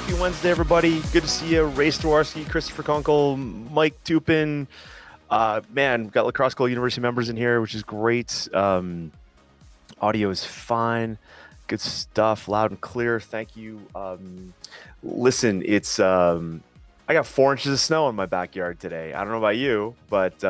Happy Wednesday, everybody. Good to see you. Ray Staworski, Christopher Kunkel, Mike Tupin. Man, we've got Lacrosse Goalie University members in here, which is great. Audio is fine. Good stuff. Loud and clear. Thank you. Listen, it's I got 4 inches of snow in my backyard today. I don't know about you, but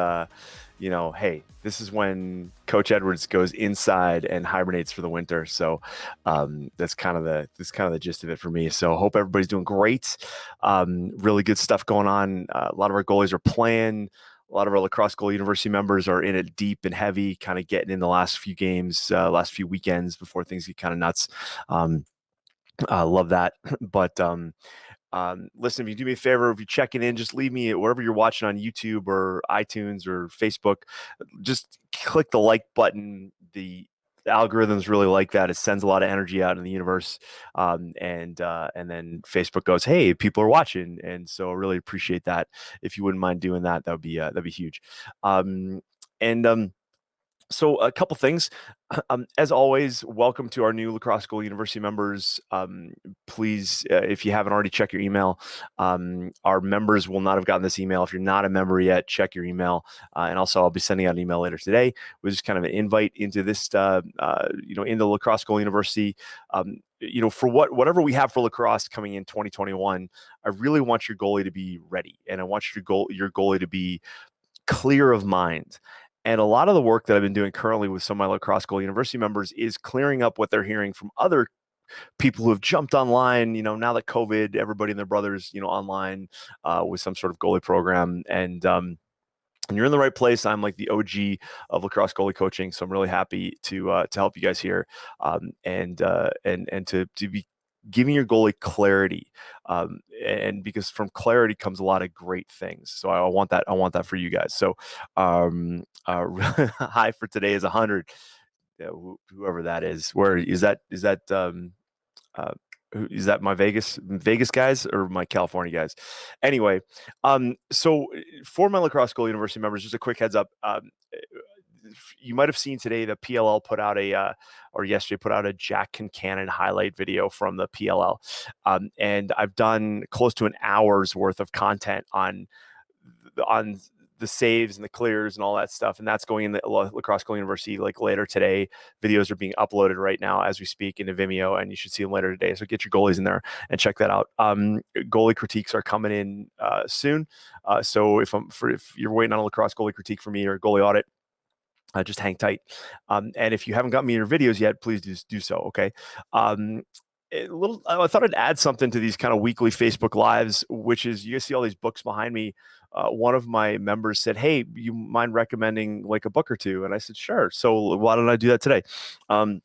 hey, this is when Coach Edwards goes inside and hibernates for the winter. So that's kind of the gist of it for me. So hope everybody's doing great. Really good stuff going on. A lot of our goalies are playing. A lot of our Lacrosse Goalie University members are in it deep and heavy, kind of getting in the last few games, last few weekends before things get kind of nuts. I love that. But listen, if you do me a favor, if you're checking in, just leave me wherever you're watching on YouTube or iTunes or Facebook. Just click the like button. The algorithms really like that. It sends a lot of energy out in the universe, and then Facebook goes, "Hey, people are watching," and so I really appreciate that. If you wouldn't mind doing that, that'd be huge. So a couple things. As always, welcome to our new Lacrosse Goalie University members. Please, if you haven't already, check your email. Our members will not have gotten this email. If you're not a member yet, check your email. And also, I'll be sending out an email later today with just kind of an invite into this, into Lacrosse Goalie University. For whatever we have for lacrosse coming in 2021, I really want your goalie to be ready, and I want your goalie to be clear of mind. And a lot of the work that I've been doing currently with some of my Lacrosse Goalie University members is clearing up what they're hearing from other people who have jumped online, now that COVID, everybody and their brothers, online with some sort of goalie program. And you're in the right place. I'm like the OG of lacrosse goalie coaching. So I'm really happy to help you guys here and to be giving your goalie clarity, and because from clarity comes a lot of great things. So I want that for you guys. So high for today is 100. Whoever that is, where is that? Is that my Vegas guys or my California guys? Anyway, so for my Lacrosse Goalie University members, just a quick heads up. You might have seen today the PLL put out or yesterday put out a Jack Concannon highlight video from the PLL. And I've done close to an hour's worth of content on the saves and the clears and all that stuff. And that's going in the Lacrosse Goalie University like later today. Videos are being uploaded right now as we speak into Vimeo, and you should see them later today. So get your goalies in there and check that out. Goalie critiques are coming in soon. So if you're waiting on a lacrosse goalie critique from me or a goalie audit, just hang tight. And if you haven't got me your videos yet, please do so. Okay. I thought I'd add something to these kind of weekly Facebook lives, which is you see all these books behind me. One of my members said, "Hey, you mind recommending like a book or two?" And I said, "Sure." So why don't I do that today? So I'm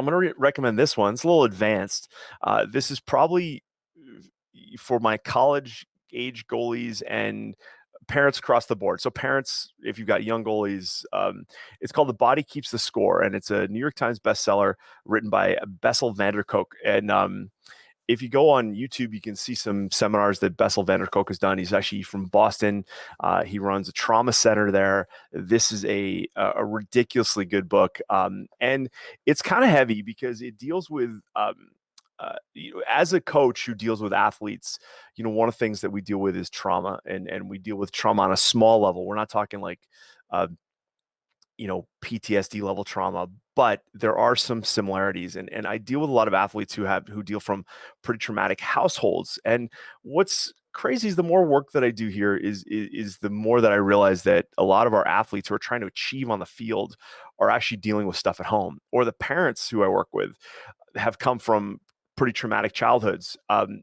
going to recommend this one. It's a little advanced. This is probably for my college age goalies and parents across the board. So parents, if you've got young goalies, it's called The Body Keeps the Score, and it's a New York Times bestseller written by Bessel van der Kolk. And if you go on YouTube, you can see some seminars that Bessel van der Kolk has done. He's actually from Boston. He runs a trauma center there. This is a ridiculously good book. And it's kind of heavy because it deals with as a coach who deals with athletes, one of the things that we deal with is trauma, and we deal with trauma on a small level. We're not talking like, PTSD level trauma, but there are some similarities. And I deal with a lot of athletes who deal from pretty traumatic households. And what's crazy is the more work that I do here is the more that I realize that a lot of our athletes who are trying to achieve on the field are actually dealing with stuff at home, or the parents who I work with have come from pretty traumatic childhoods,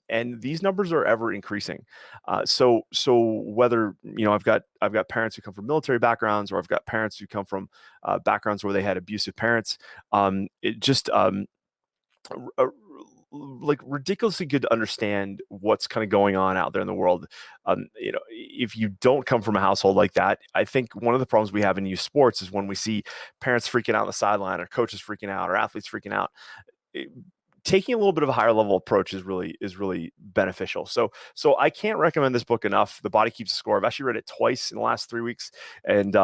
and these numbers are ever increasing. So whether I've got parents who come from military backgrounds, or I've got parents who come from backgrounds where they had abusive parents, it just like ridiculously good to understand what's kind of going on out there in the world. If you don't come from a household like that, I think one of the problems we have in youth sports is when we see parents freaking out on the sideline, or coaches freaking out, or athletes freaking out. taking a little bit of a higher level approach is really beneficial. So I can't recommend this book enough. The Body Keeps Score. I've actually read it twice in the last 3 weeks, and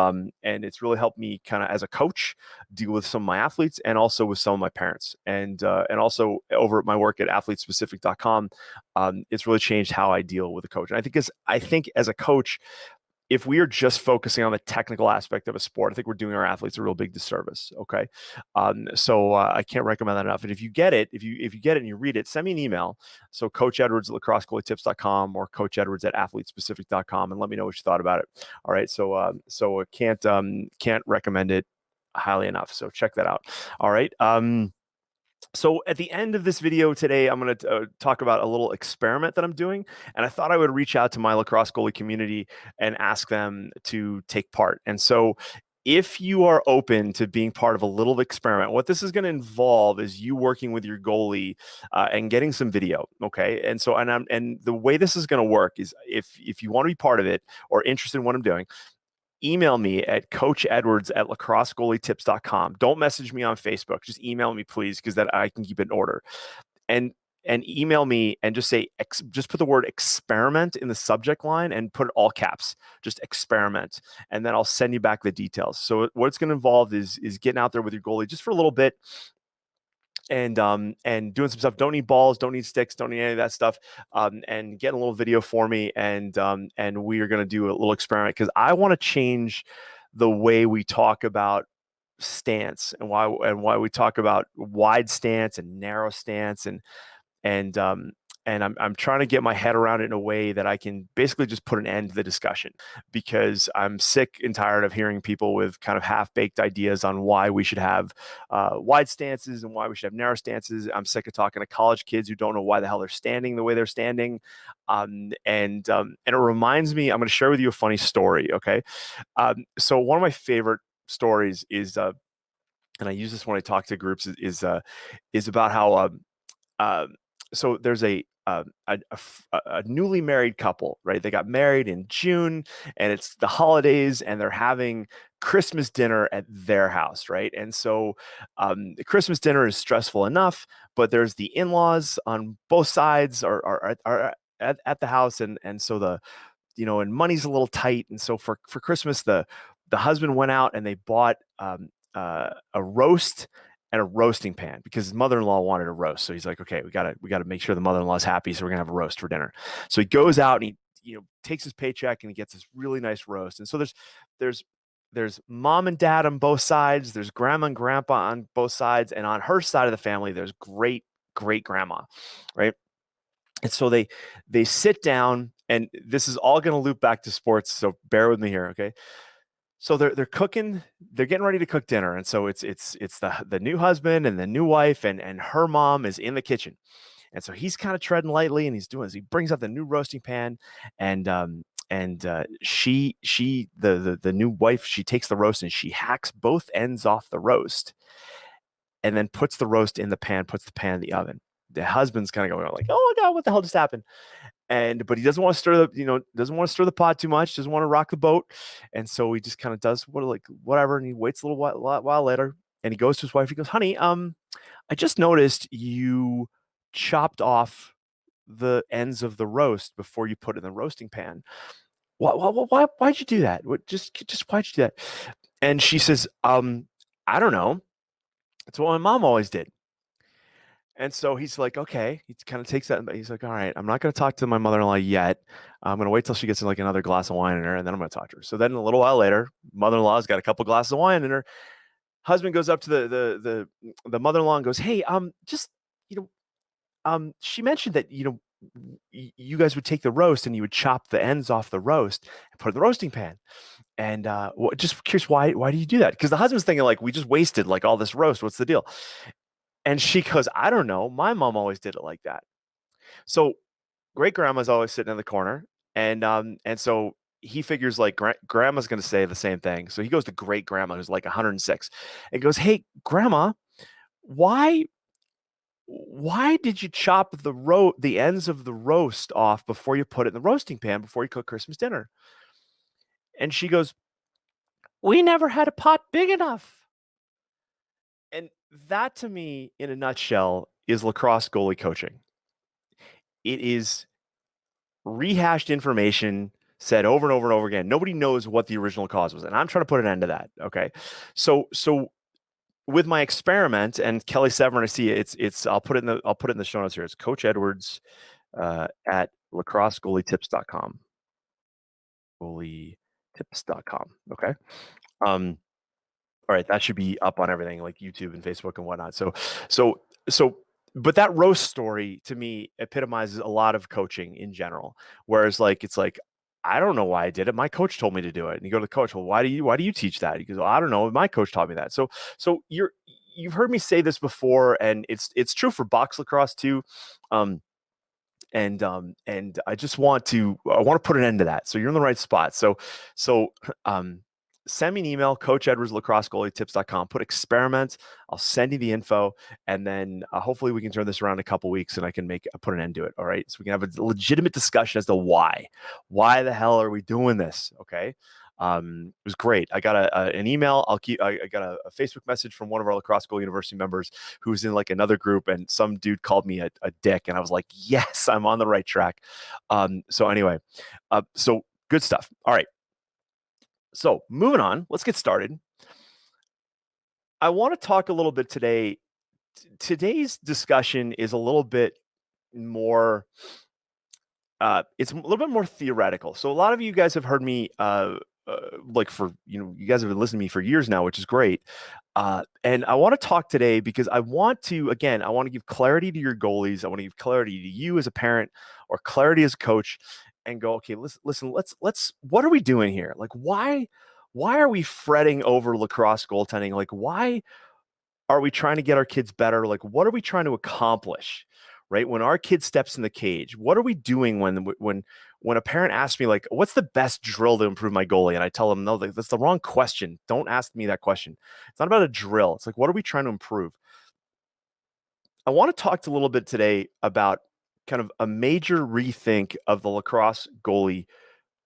it's really helped me kind of as a coach deal with some of my athletes and also with some of my parents, and also over at my work at athletespecific.com. It's really changed how I deal with a coach. And I think as a coach, if we are just focusing on the technical aspect of a sport, I think we're doing our athletes a real big disservice. Okay, so I can't recommend that enough. And if you get it, if you get it and you read it, send me an email. So Coach Edwards at lacrossegoalietips.com or Coach Edwards at athletespecific.com, and let me know what you thought about it. All right, so I can't recommend it highly enough. So check that out. All right. So at the end of this video today, I'm going to talk about a little experiment that I'm doing. And I thought I would reach out to my lacrosse goalie community and ask them to take part. And so if you are open to being part of a little experiment, what this is going to involve is you working with your goalie and getting some video. Okay. And the way this is going to work is if you want to be part of it or interested in what I'm doing, email me at coachedwards@lacrossegoalietips.com. Don't message me on Facebook. Just email me, please, because that I can keep it in order. And email me and just say, just put the word experiment in the subject line and put it all caps, just experiment. And then I'll send you back the details. So what it's going to involve is getting out there with your goalie just for a little bit, and doing some stuff. Don't need balls, don't need sticks, don't need any of that stuff. And get a little video for me, and we are going to do a little experiment because I want to change the way we talk about stance and why we talk about wide stance and narrow stance, and I'm trying to get my head around it in a way that I can basically just put an end to the discussion, because I'm sick and tired of hearing people with kind of half-baked ideas on why we should have wide stances and why we should have narrow stances. I'm sick of talking to college kids who don't know why the hell they're standing the way they're standing. And it reminds me, I'm going to share with you a funny story. Okay. So one of my favorite stories is, and I use this when I talk to groups, is about how uh, so there's a newly married couple, right? They got married in June, and it's the holidays, and they're having Christmas dinner at their house, right? And so the Christmas dinner is stressful enough, but there's the in-laws on both sides are at the house, and so and money's a little tight, and so for Christmas, the husband went out and they bought a roast and a roasting pan because his mother-in-law wanted a roast. So he's like, okay, we gotta make sure the mother-in-law's happy, so we're gonna have a roast for dinner. So he goes out and he takes his paycheck and he gets this really nice roast. And so there's there's mom and dad on both sides, there's grandma and grandpa on both sides, and on her side of the family, there's great grandma, right? And so they sit down, and this is all going to loop back to sports, so bear with me here, okay? So they're cooking, they're getting ready to cook dinner, and so it's the new husband and the new wife, and her mom is in the kitchen, and so he's kind of treading lightly, and he's doing this. He brings out the new roasting pan, and the new wife, she takes the roast and she hacks both ends off the roast, and then puts the roast in the pan, puts the pan in the oven. The husband's kind of going like, "Oh my god, what the hell just happened?" But he doesn't want to doesn't want to stir the pot too much, doesn't want to rock the boat, and so he just kind of does whatever, and he waits a little while later, and he goes to his wife. He goes, "Honey, I just noticed you chopped off the ends of the roast before you put it in the roasting pan. Why'd you do that? Just why'd you do that?" And she says, I don't know. It's what my mom always did." And so he's like, okay. He kind of takes that, but he's like, all right, I'm not going to talk to my mother-in-law yet. I'm going to wait till she gets like another glass of wine in her, and then I'm going to talk to her. So then a little while later, mother-in-law's got a couple glasses of wine in her. Husband goes up to the mother-in-law and goes, "Hey, just you know, she mentioned that you guys would take the roast and you would chop the ends off the roast and put it in the roasting pan. And just curious, why do you do that?" Because the husband's thinking like, we just wasted like all this roast. What's the deal? And she goes, "I don't know. My mom always did it like that." So great grandma's always sitting in the corner, and so he figures like grandma's going to say the same thing. So he goes to great grandma, who's like 106, and goes, "Hey, grandma, why did you chop the ends of the roast off before you put it in the roasting pan before you cook Christmas dinner?" And she goes, "We never had a pot big enough." And that, to me, in a nutshell, is lacrosse goalie coaching. It is rehashed information said over and over and over again. Nobody knows what the original cause was, and I'm trying to put an end to that. Okay, so with my experiment, and Kelly Severin, I see it's I'll put it in the show notes here. It's Coach Edwards at lacrossegoalietips.com. Goalietips.com. Okay. Um, all right, that should be up on everything like YouTube and Facebook and whatnot. So, so, but that roast story to me epitomizes a lot of coaching in general. Whereas, like, it's like, I don't know why I did it. My coach told me to do it. And you go to the coach, well, why do you teach that? He goes, well, I don't know. My coach taught me that. So you've heard me say this before, and it's true for box lacrosse too. And I want to put an end to that. So you're in the right spot. So um send me an email, Coach Edwards, lacrossegoalietips.com, put experiment. I'll send you the info, and then hopefully we can turn this around in a couple weeks and I can put an end to it. All right. So we can have a legitimate discussion as to why the hell are we doing this? Okay. It was great. I got an email. I got a Facebook message from one of our Lacrosse Goalie University members who's in like another group, and some dude called me a dick, and I was like, yes, I'm on the right track. So anyway, so good stuff. All right. So moving on, let's get started. I want to talk a little bit today. Today's discussion is a little bit more it's a little bit more theoretical. So a lot of you guys have heard me like you guys have been listening to me for years now, which is great. And I want to talk today because I want to give clarity to your goalies. I want to give clarity to you as a parent or clarity as a coach, and go, okay, listen, let's what are we doing here? Like, why are we fretting over lacrosse goaltending? Like, why are we trying to get our kids better? Like, what are we trying to accomplish? Right? When our kid steps in the cage, what are we doing when a parent asks me, like, what's the best drill to improve my goalie? And I tell them, no, that's the wrong question. Don't ask me that question. It's not about a drill. It's like, what are we trying to improve? I want to talk a little bit today about kind of a major rethink of the lacrosse goalie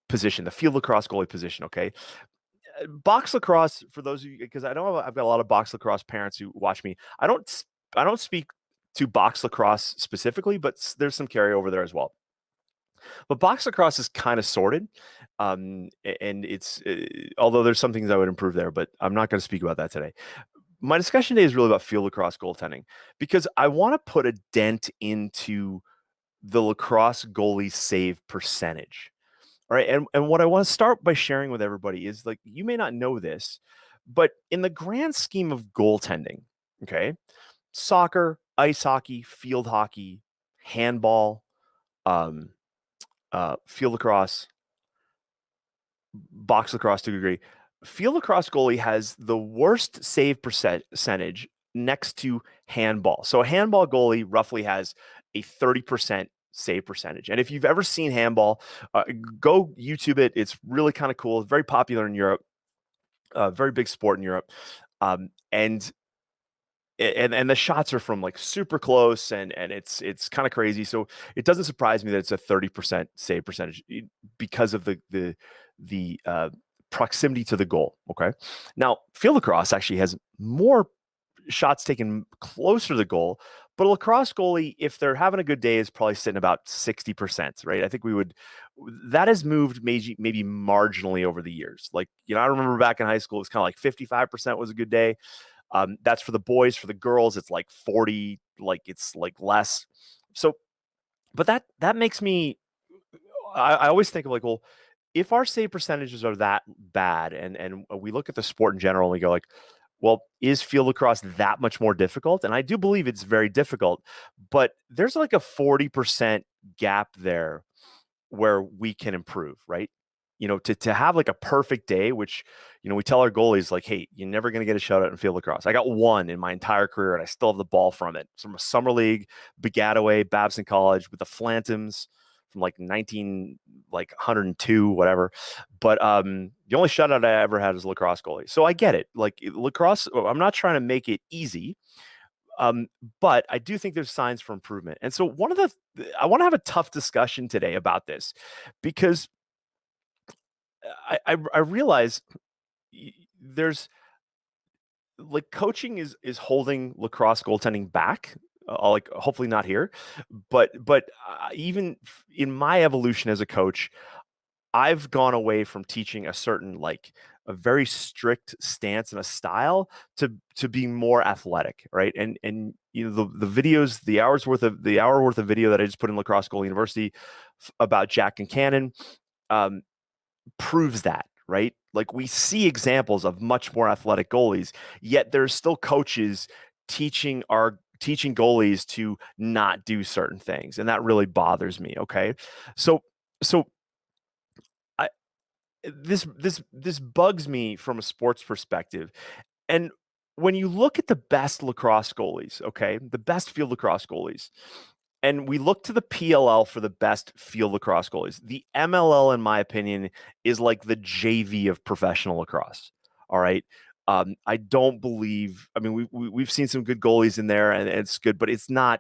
position, the field lacrosse goalie position. Okay. Box lacrosse, for those of you, because I know I've got a lot of box lacrosse parents who watch me. I don't speak to box lacrosse specifically, but there's some carryover there as well. But box lacrosse is kind of sorted, and it's although there's some things I would improve there, but I'm not going to speak about that today. My discussion today is really about field lacrosse goaltending, because I want to put a dent into the lacrosse goalie save percentage. All right. And what I want to start by sharing with everybody is, like, you may not know this, but in the grand scheme of goaltending, okay, soccer, ice hockey, field hockey, handball, um, field lacrosse, box lacrosse to a degree, field lacrosse goalie has the worst save percentage next to handball. So a handball goalie roughly has a 30% save percentage. And if you've ever seen handball, go YouTube it. It's really kind of cool. It's very popular in Europe, very big sport in Europe. And the shots are from like super close, and it's kind of crazy. So it doesn't surprise me that it's a 30% save percentage because of the proximity to the goal. Okay. Now, field lacrosse actually has more shots taken closer to the goal, but a lacrosse goalie, if they're having a good day, is probably sitting about 60%, right? I think that has moved maybe marginally over the years. Like, I remember back in high school, it was kind of like 55% was a good day. That's for the boys. For the girls, it's like 40, like it's like less. So, but that makes me, I always think of, like, well, if our save percentages are that bad, and we look at the sport in general and we go, like, well, is field lacrosse that much more difficult? And I do believe it's very difficult, but there's like a 40% gap there where we can improve, right? To have like a perfect day, which, we tell our goalies, like, hey, you're never going to get a shutout in field lacrosse. I got one in my entire career, and I still have the ball from it. It's from a summer league, Begataway, Babson College, with the Flantons from like 102, whatever. But the only shutout I ever had was a lacrosse goalie. So I get it. Like, lacrosse, I'm not trying to make it easy. But I do think there's signs for improvement. And so I want to have a tough discussion today about this, because I realize there's, like, coaching is holding lacrosse goaltending back like hopefully not here, but even in my evolution as a coach, I've gone away from teaching a certain like a very strict stance and a style to being more athletic, right? And you know the videos, the hour worth of video that I just put in Lacrosse Goalie University about Jack and Cannon um, proves that, right? Like we see examples of much more athletic goalies, yet there's still coaches teaching goalies to not do certain things, and that really bothers me. Okay, so so I this bugs me from a sports perspective. And when you look at the best lacrosse goalies, okay, the best field lacrosse goalies, and we look to the PLL for the best field lacrosse goalies, the MLL, in my opinion, is like the JV of professional lacrosse. All right. I don't believe. I mean, we've seen some good goalies in there, and it's good, but it's not.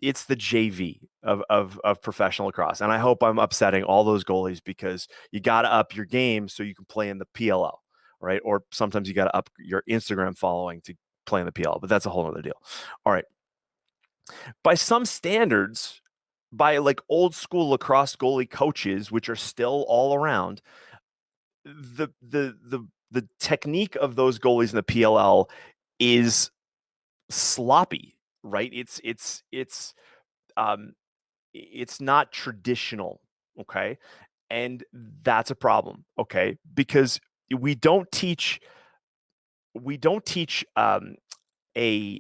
It's the JV of professional lacrosse, and I hope I'm upsetting all those goalies because you got to up your game so you can play in the PLL, right? Or sometimes you got to up your Instagram following to play in the PLL, but that's a whole other deal. All right, by some standards, by like old school lacrosse goalie coaches, which are still all around, the technique of those goalies in the PLL is sloppy, right? Um, it's not traditional, okay? And that's a problem, okay? Because we don't teach a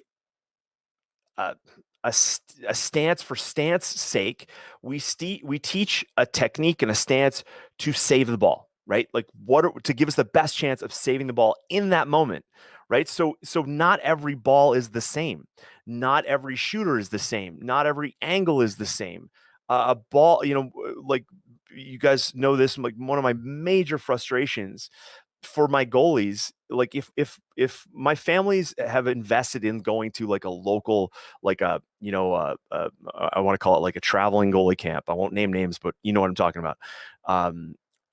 uh, a stance for stance sake. We teach a technique and a stance to save the ball, right? Like to give us the best chance of saving the ball in that moment, right? So not every ball is the same. Not every shooter is the same. Not every angle is the same. A ball, like you guys know this, like one of my major frustrations for my goalies, like if my families have invested in going to like a local, like I want to call it like a traveling goalie camp. I won't name names, but you know what I'm talking about.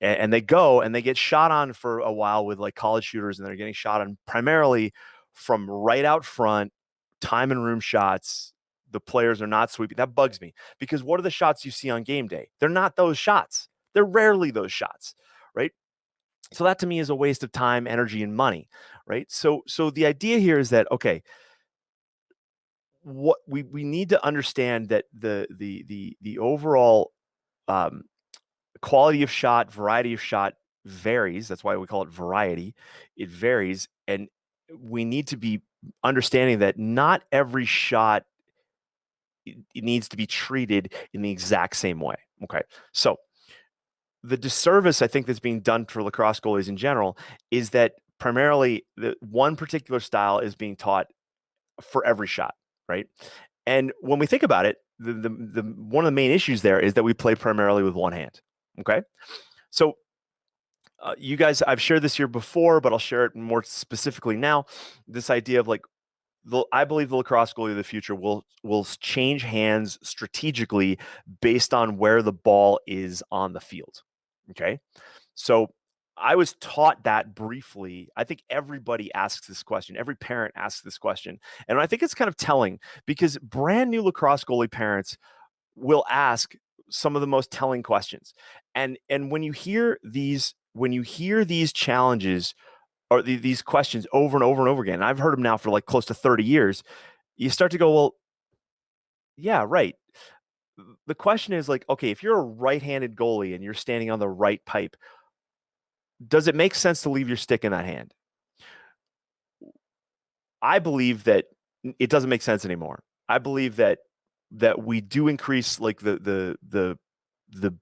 And they go and they get shot on for a while with like college shooters, and they're getting shot on primarily from right out front, time and room shots. The players are not sweeping. That bugs me because what are the shots you see on game day? They're not those shots. They're rarely those shots, right? So that to me is a waste of time, energy, and money, right? So the idea here is that okay, what we need to understand that the overall um, quality of shot, variety of shot varies. That's why we call it variety. It varies, and we need to be understanding that not every shot it needs to be treated in the exact same way. Okay, so the disservice I think that's being done for lacrosse goalies in general is that primarily the one particular style is being taught for every shot, right? And when we think about it, the one of the main issues there is that we play primarily with one hand. Okay, so you guys, I've shared this here before, but I'll share it more specifically now. This idea of like I believe the lacrosse goalie of the future will change hands strategically based on where the ball is on the field. Okay, so I was taught that briefly. I think everybody asks this question. Every parent asks this question, and I think it's kind of telling because brand new lacrosse goalie parents will ask some of the most telling questions. And when you hear these challenges or these questions over and over and over again, and I've heard them now for like close to 30 years, you start to go, well, yeah, right. The question is like, okay, if you're a right-handed goalie and you're standing on the right pipe, does it make sense to leave your stick in that hand? I believe that it doesn't make sense anymore. I believe that we do increase like the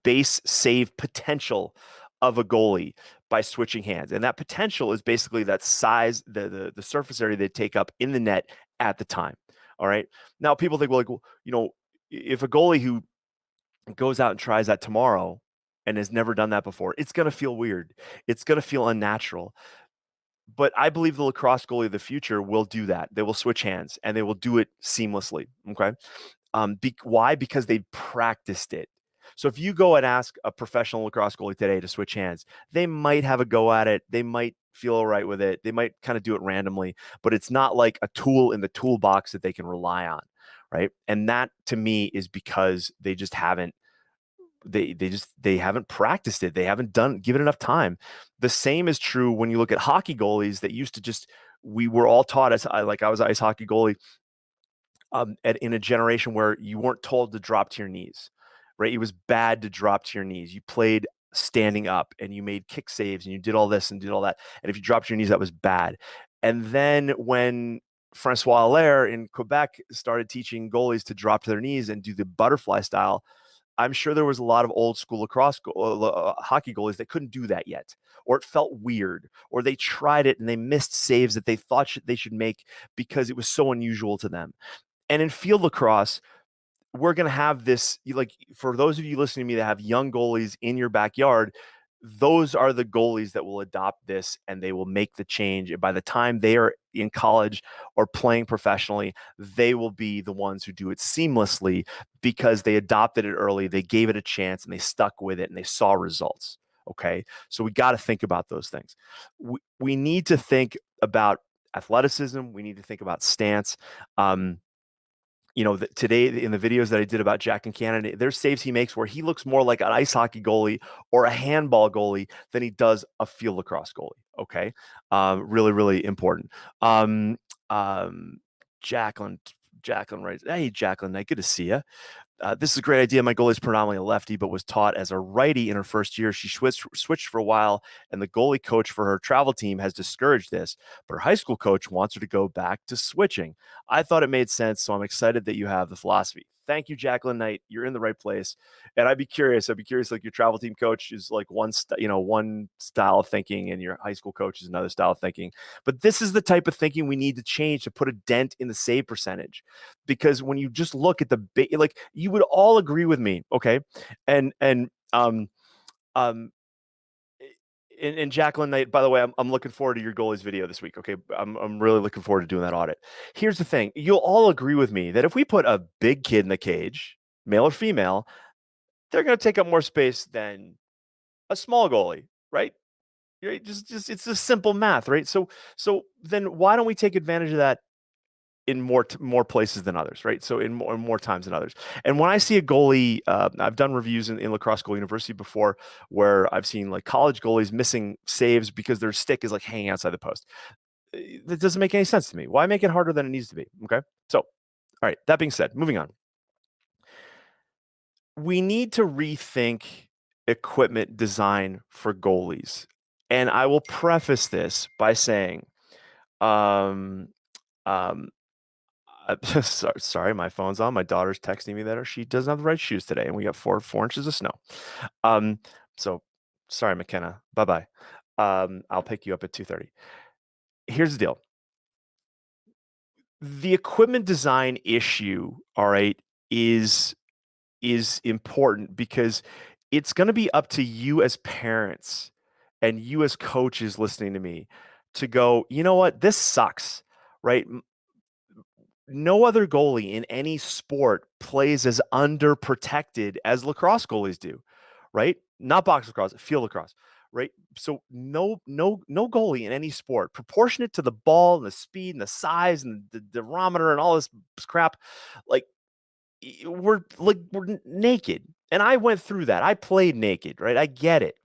base save potential of a goalie by switching hands. And that potential is basically that size, the surface area they take up in the net at the time. All right. Now people think, well, like, if a goalie who goes out and tries that tomorrow and has never done that before, it's going to feel weird. It's going to feel unnatural. But I believe the lacrosse goalie of the future will do that. They will switch hands and they will do it seamlessly. Okay. Why? Because they practiced it. So if you go and ask a professional lacrosse goalie today to switch hands, they might have a go at it. They might feel all right with it. They might kind of do it randomly, but it's not like a tool in the toolbox that they can rely on. right? And that to me is because they just haven't they haven't practiced it. They haven't given enough time. The same is true when you look at hockey goalies that used to just we were all taught as I was an ice hockey goalie in a generation where you weren't told to drop to your knees, right? It was bad to drop to your knees. You played standing up and you made kick saves and you did all this and did all that. And if you dropped to your knees, that was bad. And then when Francois Allaire in Quebec started teaching goalies to drop to their knees and do the butterfly style, I'm sure there was a lot of old school hockey goalies that couldn't do that yet, or it felt weird, or they tried it and they missed saves that they thought they should make because it was so unusual to them. And in field lacrosse, we're going to have this, like, for those of you listening to me that have young goalies in your backyard, those are the goalies that will adopt this and they will make the change. And by the time they are in college or playing professionally, they will be the ones who do it seamlessly because they adopted it early, they gave it a chance, and they stuck with it and they saw results. Okay. So we got to think about those things. We need to think about athleticism. We need to think about stance. Today in the videos that I did about Jack and Canada, there's saves he makes where he looks more like an ice hockey goalie or a handball goalie than he does a field lacrosse goalie. Okay. Really, really important. Um, um, Jacqueline, Jacqueline, right? Hey, Jacqueline, good to see you. This is a great idea. My goalie is predominantly a lefty, but was taught as a righty in her first year. She switched for a while, and the goalie coach for her travel team has discouraged this. But her high school coach wants her to go back to switching. I thought it made sense, so I'm excited that you have the philosophy. Thank you, Jacqueline Knight. You're in the right place. And I'd be curious. Like your travel team coach is like one style of thinking, and your high school coach is another style of thinking. But this is the type of thinking we need to change to put a dent in the save percentage. Because when you just look at like you would all agree with me, okay? And um and Jacqueline Knight, by the way, I'm looking forward to your goalies video this week. Okay, I'm really looking forward to doing that audit. Here's the thing: you'll all agree with me that if we put a big kid in the cage, male or female, they're going to take up more space than a small goalie, right? Just it's just simple math, right? So then why don't we take advantage of that in more places than others, right? So in more times than others. And when I see a goalie, I've done reviews in Lacrosse Goalie University before, where I've seen like college goalies missing saves because their stick is like hanging outside the post. That doesn't make any sense to me. Why make it harder than it needs to be? Okay. So, all right. That being said, moving on. We need to rethink equipment design for goalies. And I will preface this by saying, um, um, sorry, my phone's on. My daughter's texting me that she doesn't have the right shoes today, and we got 4 inches of snow. Um, so sorry, McKenna. Bye bye. I'll pick you up at 2:30. Here's the deal. The equipment design issue, all right, is important because it's going to be up to you as parents and you as coaches listening to me to go, you know what, this sucks, right? No other goalie in any sport plays as underprotected as lacrosse goalies do, right? Not box lacrosse, field lacrosse, right? So no goalie in any sport, proportionate to the ball and the speed and the size and the durometer and all this crap, like we're naked. And I went through that. I played naked, right? I get it.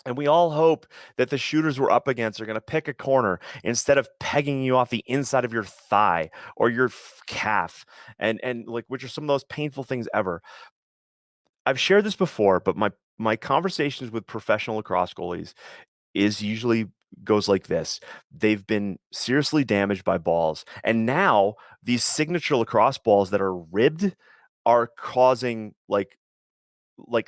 And we all hope that the shooters we're up against are going to pick a corner instead of pegging you off the inside of your thigh or your calf, and like, which are some of those painful things ever. I've shared this before, but my conversations with professional lacrosse goalies is usually goes like this: they've been seriously damaged by balls, and now these signature lacrosse balls that are ribbed are causing like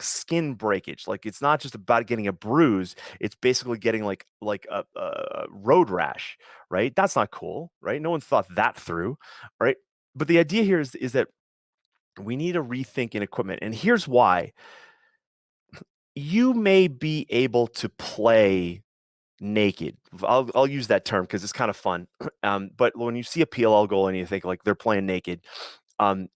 skin breakage. Like, it's not just about getting a bruise, it's basically getting like a road rash, right? That's not cool, right? No one thought that through, right? But the idea here is that we need to rethink in equipment, and here's why. You may be able to play naked. I'll use that term because it's kind of fun. But when you see a PLL goal and you think like they're playing naked,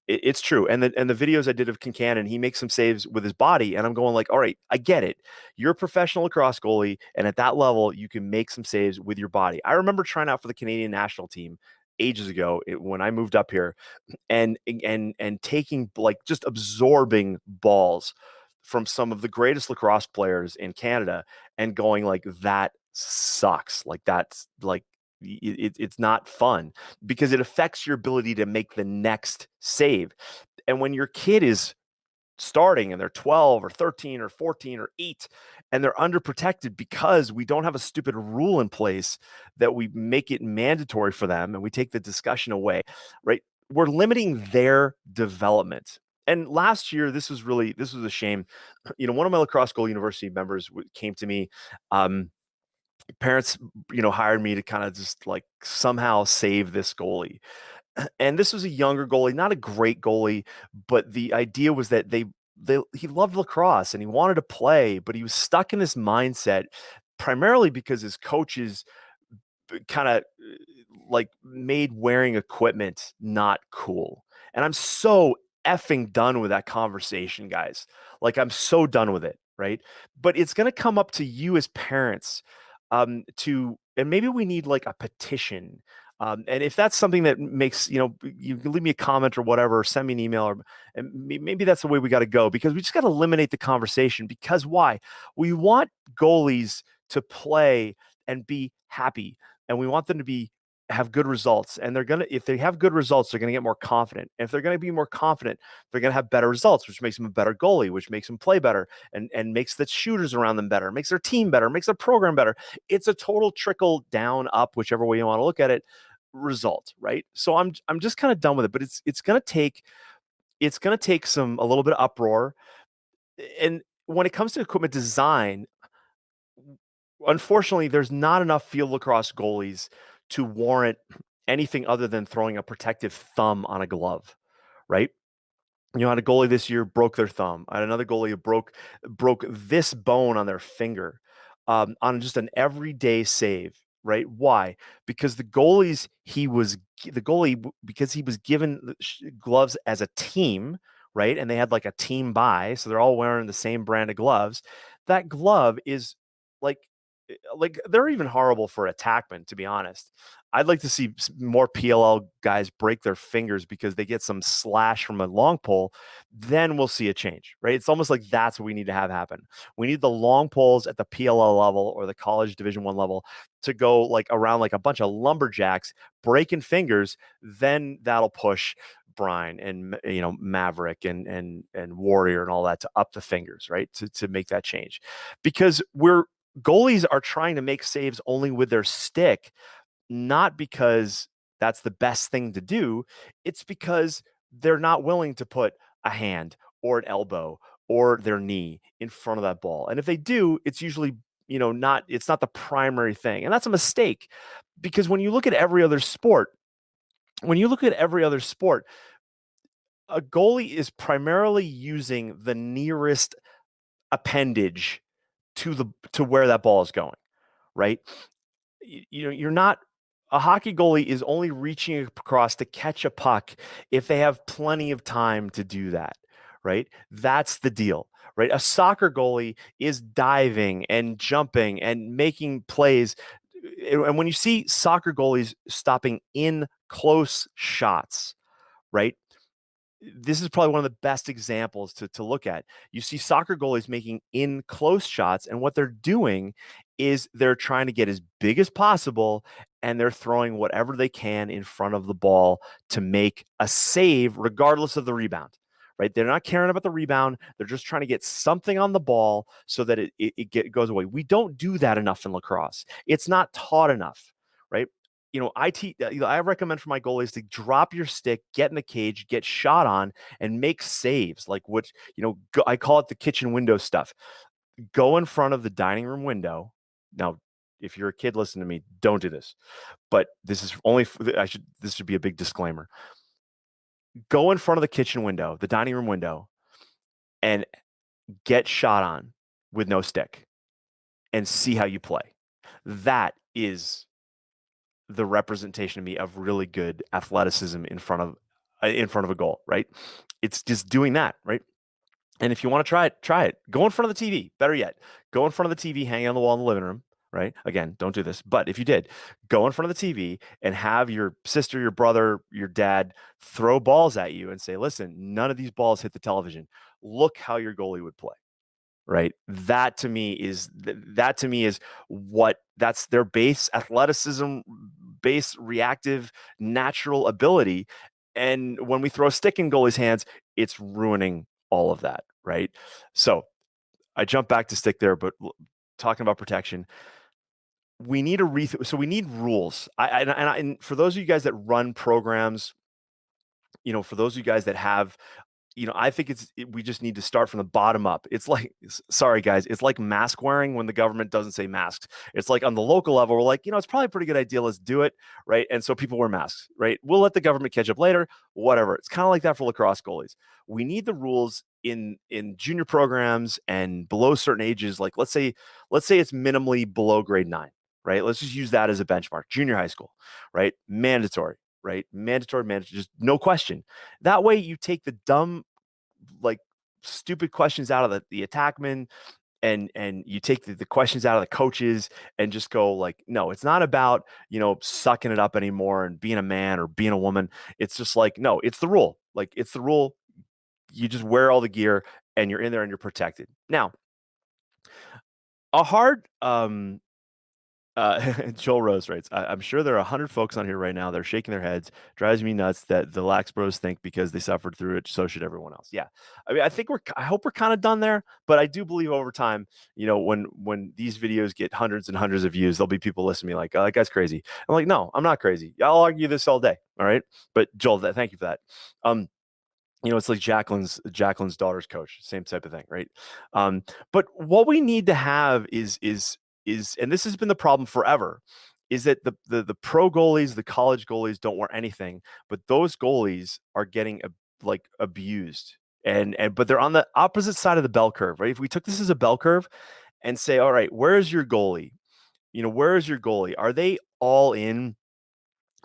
it's true. And the videos I did of Kincannon, he makes some saves with his body, and I'm going like, all right, I get it. You're a professional lacrosse goalie, and at that level, you can make some saves with your body. I remember trying out for the Canadian national team ages ago when I moved up here, and taking, like, just absorbing balls from some of the greatest lacrosse players in Canada and going like, that sucks. Like, that's like, it's not fun because it affects your ability to make the next save. And when your kid is starting and they're 12 or 13 or 14 or 8 and they're underprotected because we don't have a stupid rule in place that we make it mandatory for them and we take the discussion away, right? We're limiting their development. And last year, this was a shame. One of my Lacrosse Goalie University members came to me. Parents, hired me to kind of just like somehow save this goalie. And this was a younger goalie, not a great goalie, but the idea was that he loved lacrosse and he wanted to play, but he was stuck in this mindset primarily because his coaches kind of like made wearing equipment not cool. And I'm so effing done with that conversation, guys. Like, I'm so done with it, right? But it's going to come up to you as parents, and maybe we need like a petition. And if that's something that makes, you can leave me a comment or whatever, or send me an email, and maybe that's the way we got to go, because we just got to eliminate the conversation. Because why? We want goalies to play and be happy, and we want them to have good results. And if they have good results, they're gonna get more confident. And if they're gonna be more confident, they're gonna have better results, which makes them a better goalie, which makes them play better, and makes the shooters around them better, makes their team better, makes their program better. It's a total trickle down, up, whichever way you want to look at it, result, right? So I'm just kind of done with it. But it's gonna take a little bit of uproar. And when it comes to equipment design, unfortunately, there's not enough field lacrosse goalies to warrant anything other than throwing a protective thumb on a glove, right? I had a goalie this year broke their thumb. I had another goalie who broke this bone on their finger, on just an everyday save. Right? Why? Because the goalie, because he was given gloves as a team, right? And they had like a team buy, so they're all wearing the same brand of gloves. That glove is like they're even horrible for attackmen, to be honest. I'd like to see more PLL guys break their fingers because they get some slash from a long pole. Then we'll see a change, right? It's almost like that's what we need to have happen. We need the long poles at the PLL level or the college Division I level to go like around like a bunch of lumberjacks breaking fingers. Then that'll push Brian and Maverick and Warrior and all that to up the fingers, right? To make that change, because goalies are trying to make saves only with their stick, not because that's the best thing to do. It's because they're not willing to put a hand or an elbow or their knee in front of that ball. And if they do, it's usually, it's not the primary thing. And that's a mistake, because when you look at every other sport, a goalie is primarily using the nearest appendage to where that ball is going, right? You're not A hockey goalie is only reaching across to catch a puck if they have plenty of time to do that, right? That's the deal, right? A soccer goalie is diving and jumping and making plays. And when you see soccer goalies stopping in close shots, right? This is probably one of the best examples to look at. You see soccer goalies making in close shots, and what they're doing is they're trying to get as big as possible, and they're throwing whatever they can in front of the ball to make a save, regardless of the rebound. Right? They're not caring about the rebound. They're just trying to get something on the ball so that it goes away. We don't do that enough in lacrosse. It's not taught enough, right? I recommend for my goalies to drop your stick, get in the cage, get shot on, and make saves. Like I call it the kitchen window stuff. Go in front of the dining room window. Now, if you're a kid, listen to me. Don't do this. But this is only. This should be a big disclaimer. Go in front of the kitchen window, the dining room window, and get shot on with no stick, and see how you play. That is the representation to me of really good athleticism in front of a goal, right? It's just doing that, right? And if you want to try it, try it. Go in front of the TV. Better yet, go in front of the TV, hang on the wall in the living room, right? Again, don't do this. But if you did, go in front of the TV and have your sister, your brother, your dad throw balls at you and say, listen, none of these balls hit the television. Look how your goalie would play. Right. That to me is what that's their base athleticism, base reactive, natural ability. And when we throw a stick in goalie's hands, it's ruining all of that. Right. So I jump back to stick there, but talking about protection, we need so we need rules. And for those of you guys that run programs, for those of you guys that have, I think we just need to start from the bottom up. It's like, sorry guys, it's like mask wearing when the government doesn't say masks. It's like on the local level, we're like, it's probably a pretty good idea. Let's do it, right? And so people wear masks, right? We'll let the government catch up later, whatever. It's kind of like that for lacrosse goalies. We need the rules in junior programs and below certain ages. Like let's say it's minimally below grade 9, right? Let's just use that as a benchmark. Junior high school, right? Mandatory. Right? Mandatory, just no question. That way you take the dumb, like stupid questions out of the attackman and you take the questions out of the coaches and just go like, no, it's not about, sucking it up anymore and being a man or being a woman. It's just like, no, it's the rule. Like it's the rule. You just wear all the gear and you're in there and you're protected. Now, a hard Joel Rose writes, I'm sure there are 100 folks on here right now that are shaking their heads. Drives me nuts that the Lax Bros think because they suffered through it, so should everyone else. Yeah. I mean, I hope we're kind of done there, but I do believe over time, when these videos get hundreds and hundreds of views, there'll be people listening to me like, oh, that guy's crazy. I'm like, no, I'm not crazy. I'll argue this all day. All right. But Joel, thank you for that. It's like Jacqueline's daughter's coach, same type of thing, right? But what we need to have is, and this has been the problem forever, is that the pro goalies, the college goalies don't wear anything, but those goalies are getting abused, but they're on the opposite side of the bell curve, right? If we took this as a bell curve and say, all right, where's your goalie? Where is your goalie? Are they all in?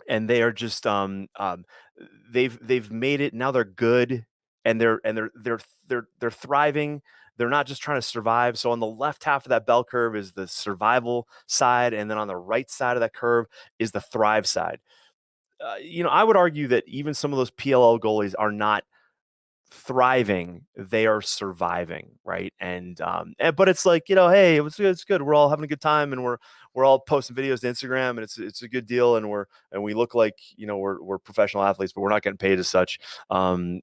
And they are just they've made it, now they're good, and they're thriving. They're not just trying to survive. So on the left half of that bell curve is the survival side, and then on the right side of that curve is the thrive side. I would argue that even some of those PLL goalies are not thriving, they are surviving, right? But it's like, hey, it's good, we're all having a good time, and we're all posting videos to Instagram, and it's a good deal, and we look like, we're professional athletes, but we're not getting paid as such. Uh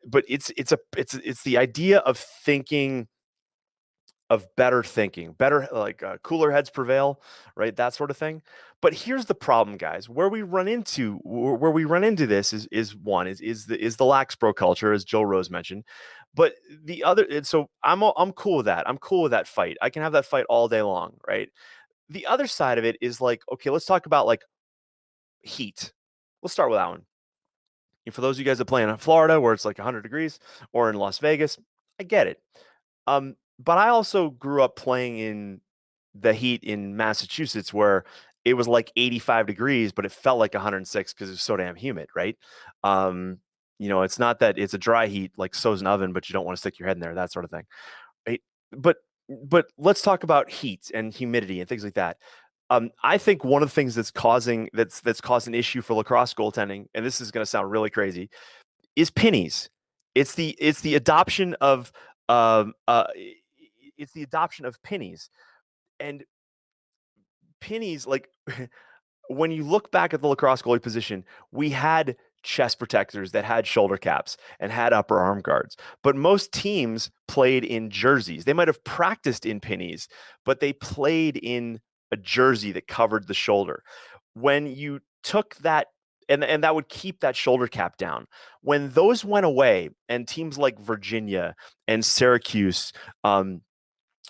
but it's the idea of thinking, of better thinking, better, like cooler heads prevail, right? That sort of thing. But here's the problem, guys. Where we run into this is the lax bro culture, as Joe Rose mentioned. But the other, and so I'm cool with that. I'm cool with that fight. I can have that fight all day long, right? The other side of it is like, okay, let's talk about like heat. Let's start with that one. And for those of you guys that play in Florida where it's like 100 degrees, or in Las Vegas, I get it. But I also grew up playing in the heat in Massachusetts where it was like 85 degrees, but it felt like 106 because it's so damn humid, right? It's not that it's a dry heat like so's an oven, but you don't want to stick your head in there, that sort of thing. Right? But let's talk about heat and humidity and things like that. I think one of the things that's caused an issue for lacrosse goaltending, and this is going to sound really crazy, is pennies. It's the adoption of um, uh, it's the adoption of pennies, and pennies, like when you look back at the lacrosse goalie position, we had chest protectors that had shoulder caps and had upper arm guards, but most teams played in jerseys. They might have practiced in pennies, but they played in a jersey that covered the shoulder. When you took that, and that would keep that shoulder cap down. When those went away, and teams like Virginia and Syracuse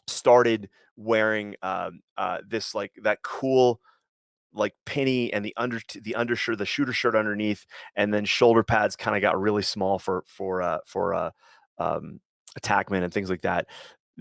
started wearing this, like that cool like penny, and the undershirt, the shooter shirt underneath, and then shoulder pads kind of got really small for attackmen and things like that.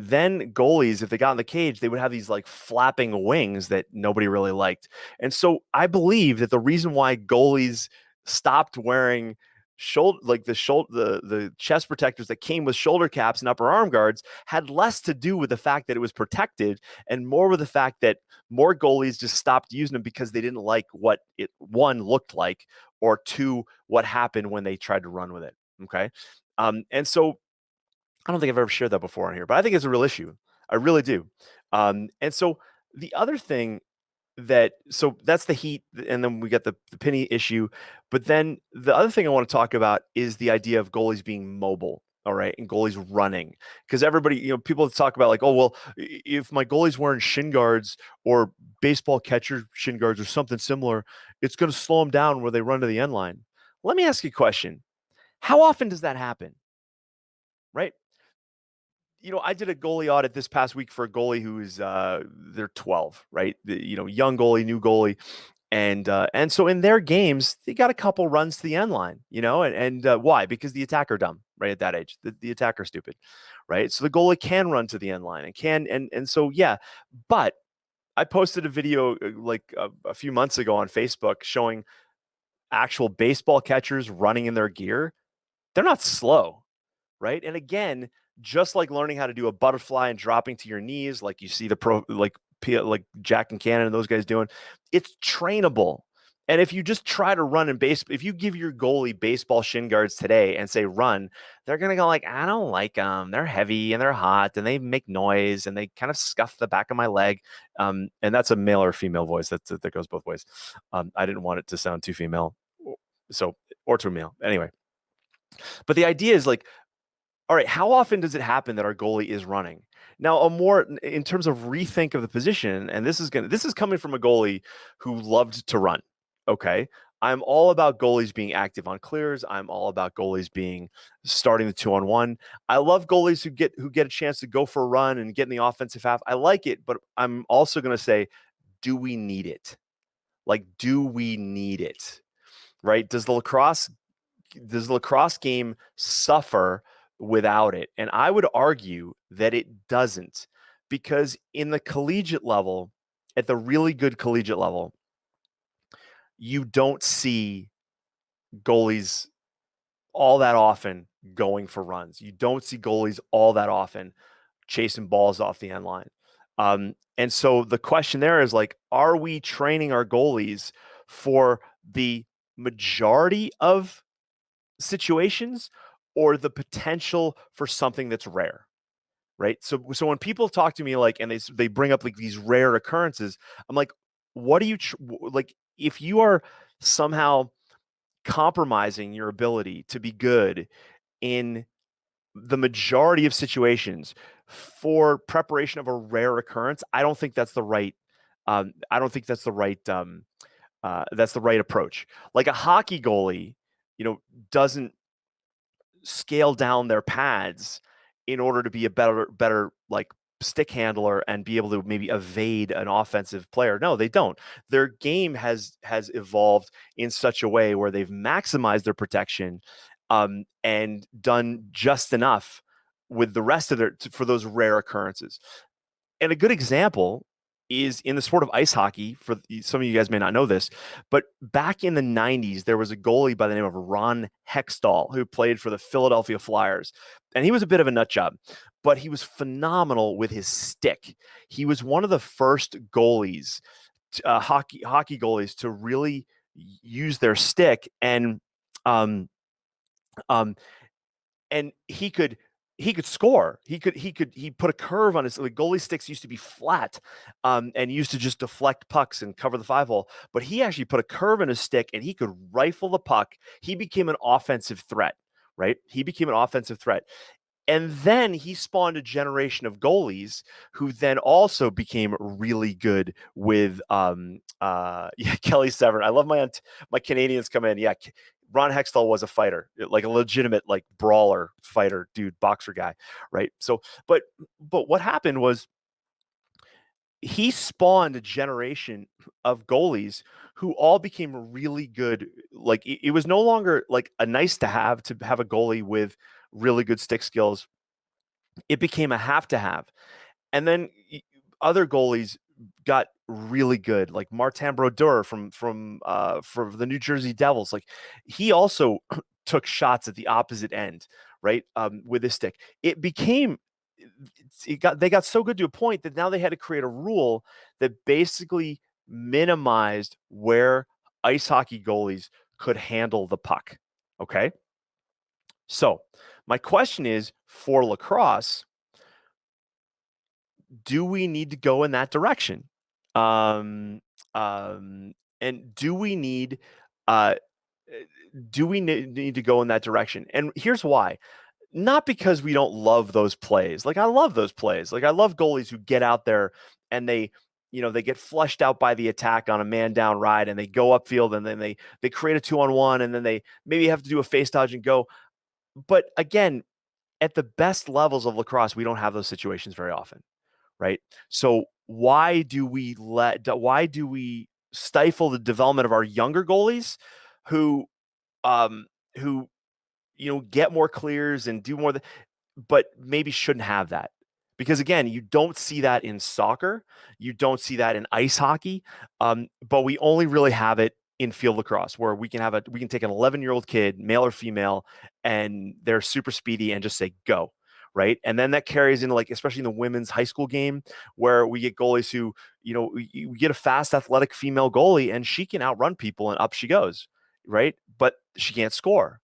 Then goalies, if they got in the cage, they would have these like flapping wings that nobody really liked. And so I believe that the reason why goalies stopped wearing the chest protectors that came with shoulder caps and upper arm guards had less to do with the fact that it was protected and more with the fact that more goalies just stopped using them because they didn't like what it, one, looked like, or two, what happened when they tried to run with it. Okay. And so I don't think I've ever shared that before on here, but I think it's a real issue. I really do. And so the other thing so that's the heat, and then we got the penny issue. But then the other thing I want to talk about is the idea of goalies being mobile. All right, and goalies running, because everybody, people talk about like, oh well, if my goalie's wearing shin guards or baseball catcher shin guards or something similar, it's going to slow them down where they run to the end line. Let me ask you a question: how often does that happen? Right? I did a goalie audit this past week for a goalie who is they're 12, right? Young goalie, new goalie. And so in their games, they got a couple runs to the end line, and why? Because the attacker dumb, right? At that age, the attacker stupid, right? So the goalie can run to the end line and so yeah. But I posted a video like a few months ago on Facebook showing actual baseball catchers running in their gear. They're not slow, right? And again, just like learning how to do a butterfly and dropping to your knees, like you see the pro, like Jack and Cannon and those guys doing, it's trainable. And if you just try to run in base, if you give your goalie baseball shin guards today and say run, they're gonna go like, I don't like them. They're heavy and they're hot and they make noise and they kind of scuff the back of my leg. And that's a male or female voice. That goes both ways. I didn't want it to sound too female, or too male. Anyway, but the idea is like, all right, how often does it happen that our goalie is running? Now, a more in terms of rethink of the position, and this is coming from a goalie who loved to run. Okay. I'm all about goalies being active on clears. I'm all about goalies being starting the 2-on-1. I love goalies who get a chance to go for a run and get in the offensive half. I like it, but I'm also going to say, do we need it? Like, do we need it? Right? Does the lacrosse game suffer without it? And I would argue that it doesn't, because in the collegiate level, at the really good collegiate level, you don't see goalies all that often going for runs. You don't see goalies all that often chasing balls off the end line. And so the question there is like, are we training our goalies for the majority of situations or the potential for something that's rare, right? So when people talk to me like, and they bring up like these rare occurrences, I'm like, what do you like? If you are somehow compromising your ability to be good in the majority of situations for preparation of a rare occurrence, I don't think that's the right. I don't think that's the right. That's the right approach. Like a hockey goalie, doesn't scale down their pads in order to be a better like stick handler and be able to maybe evade an offensive player. No, they don't. Their game has evolved in such a way where they've maximized their protection and done just enough with the rest of for those rare occurrences. And a good example is in the sport of ice hockey. For some of you guys may not know this, but back in the 90s, there was a goalie by the name of Ron Hextall who played for the Philadelphia Flyers. And he was a bit of a nut job, but he was phenomenal with his stick. He was one of the first goalies, hockey goalies, to really use their stick. Um, um, and he could score. He put a curve on his, like, goalie sticks used to be flat and used to just deflect pucks and cover the 5-hole. But he actually put a curve in his stick and he could rifle the puck. He became an offensive threat, right? He became an offensive threat. And then he spawned a generation of goalies who then also became really good with Kelly Severn. I love my Canadians come in. Yeah, Ron Hextall was a fighter, like a legitimate like brawler fighter, dude, boxer guy, right? So, but what happened was he spawned a generation of goalies who all became really good. Like it was no longer like a nice to have a goalie with really good stick skills. It became a have to have. And then other goalies got really good, like Martin Brodeur from the New Jersey Devils. Like he also took shots at the opposite end, right? With a stick. It became they got so good to a point that now they had to create a rule that basically minimized where ice hockey goalies could handle the puck. Okay. So my question is for lacrosse, do we need to go in that direction? Um, and uh, do we need to go in that direction? And here's why. Not because we don't love those plays. Like I love those plays. Like I love goalies who get out there and they get flushed out by the attack on a man down ride and they go upfield and then they create a 2-on-1 and then they maybe have to do a face dodge and go. But again, at the best levels of lacrosse, we don't have those situations very often, right? So why do we stifle the development of our younger goalies who um who get more clears and do more but maybe shouldn't have that? Because again, you don't see that in soccer, you don't see that in ice hockey, but we only really have it in field lacrosse, where we can take an 11-year-old kid, male or female, and they're super speedy and just say go, right? And then that carries into, like, especially in the women's high school game, where we get goalies who, we get a fast, athletic female goalie, and she can outrun people, and up she goes, right? But she can't score,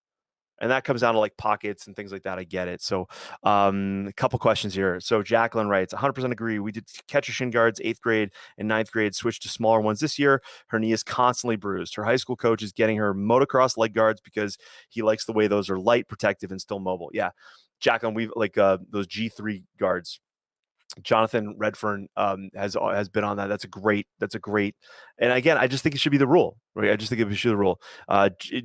and that comes down to like pockets and things like that. I get it. So a couple questions here. So Jacqueline writes, 100% agree. We did catcher shin guards 8th grade and 9th grade, switched to smaller ones this year. Her knee is constantly bruised. Her high school coach is getting her motocross leg guards because he likes the way those are light, protective, and still mobile. Yeah. Jacqueline, we've like those G3 guards. Jonathan Redfern has been on that. That's a great. And again, I just think it should be the rule, right? I just think it should be the rule.